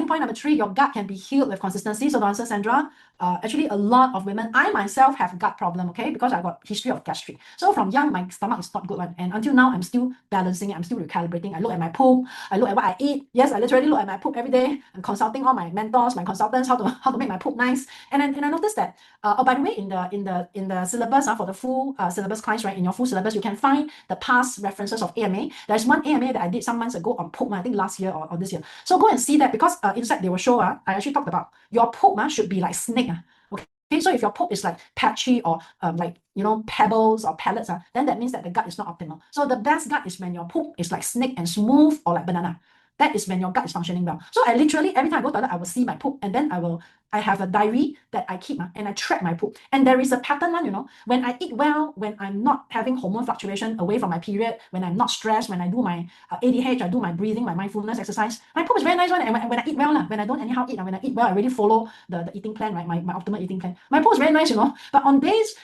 learning point number 3, your gut can be healed with consistency. So to answer Sandra, actually a lot of women, I myself have gut problem, okay, because I got history of gastric. So from young, my stomach is not good one, and until now, I'm still balancing it, I'm still recalibrating. I look at my poop, I look at what I eat. Yes, I literally look at my poop every day. I'm consulting all my mentors, my consultants, how to make my poop nice. And I noticed that, oh, by the way, in the syllabus, for the full syllabus class, right, in your full syllabus, you can find the past references of AMA. There's one AMA that I did some months ago on poop, I think last year or this year. So go and see that, because inside they will show, I actually talked about your poop should be like snake. Okay, so if your poop is like patchy or like, you know, pebbles or pellets, then that means that the gut is not optimal. So the best gut is when your poop is like snake and smooth or like banana. That is when your gut is functioning well. So I literally, every time I go to the toilet, I will see my poop, and then I have a diary that I keep, and I track my poop. And there is a pattern one, you know, when I eat well, when I'm not having hormone fluctuation away from my period, when I'm not stressed, when I do my ADH, I do my breathing, my mindfulness exercise, my poop is very nice one. And when I eat well, when I don't anyhow eat, when I eat well, I really follow the eating plan, right, my optimal eating plan. My poop is very nice, you know. But on days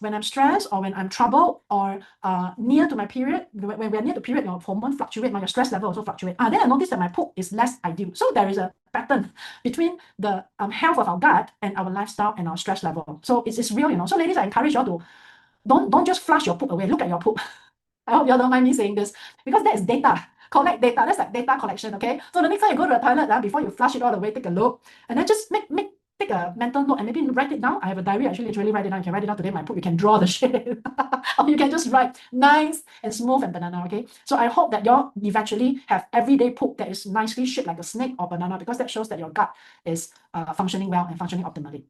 when I'm stressed or when I'm troubled or near to my period, when we're near to period, your hormone fluctuate, your stress level also fluctuate. Then I noticed that my poop is less ideal. So there is a pattern between the health of our gut and our lifestyle and our stress level. So it's real, you know. So ladies, I encourage you all to don't just flush your poop away. Look at your poop. I hope you all don't mind me saying this, because that is data. Collect data. That's like data collection, okay? So the next time you go to the toilet, before you flush it all the way, take a look, and then just take a mental note and maybe write it down. I have a diary, actually literally write it down. You can write it down today, my poop. You can draw the shape. Or you can just write nice and smooth and banana, okay? So I hope that you'll eventually have everyday poop that is nicely shaped like a snake or banana, because that shows that your gut is functioning well and functioning optimally.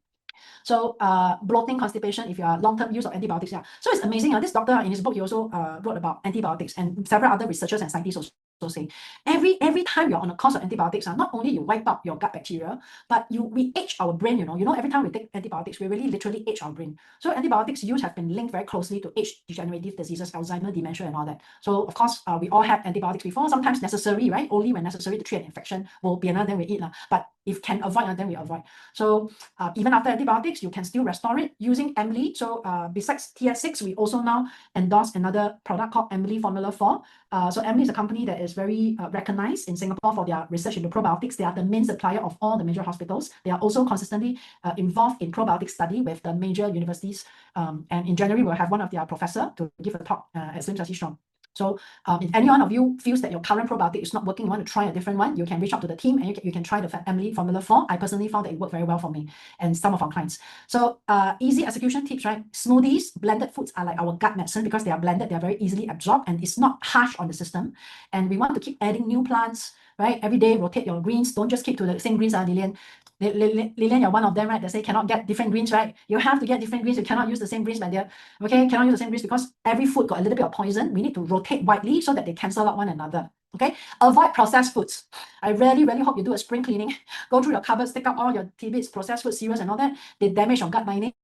So bloating, constipation, if you are long-term use of antibiotics, So it's amazing. This doctor in his book, he also wrote about antibiotics, and several other researchers and scientists also say every time you're on a course of antibiotics, not only you wipe out your gut bacteria, but we age our brain, you know. Every time we take antibiotics, we really literally age our brain. So antibiotics use have been linked very closely to age degenerative diseases, Alzheimer, dementia, and all that. So of course, we all have antibiotics before, sometimes necessary, right? Only when necessary to treat an infection will be another, then we eat. But if can avoid, then we avoid. So even after antibiotics, you can still restore it using Emily. So besides TS6, we also now endorse another product called Emily Formula 4. So Emily is a company that is very recognized in Singapore for their research into probiotics. They are the main supplier of all the major hospitals. They are also consistently involved in probiotic study with the major universities. And in January, we'll have one of their professor to give a talk at Slim Sassy Strong. So if any one of you feels that your current probiotic is not working, you want to try a different one, you can reach out to the team and you can try the Emily Formula 4. I personally found that it worked very well for me and some of our clients. So easy execution tips, right? Smoothies, blended foods are like our gut medicine because they are blended, they are very easily absorbed, and it's not harsh on the system. And we want to keep adding new plants, right? Every day, rotate your greens. Don't just keep to the same greens, Lillian. Lillian, you're one of them, right? They say cannot get different greens, right? You have to get different greens. You cannot use the same greens, my dear. Okay, cannot use the same greens because every food got a little bit of poison. We need to rotate widely so that they cancel out one another. Okay, avoid processed foods. I really hope you do a spring cleaning. Go through your cupboards, take out all your tidbits, processed food, cereals, and all that. They damage your gut lining.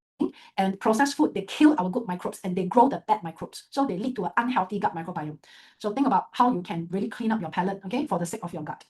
And processed food, they kill our good microbes and they grow the bad microbes. So they lead to an unhealthy gut microbiome. So think about how you can really clean up your palate, okay, for the sake of your gut.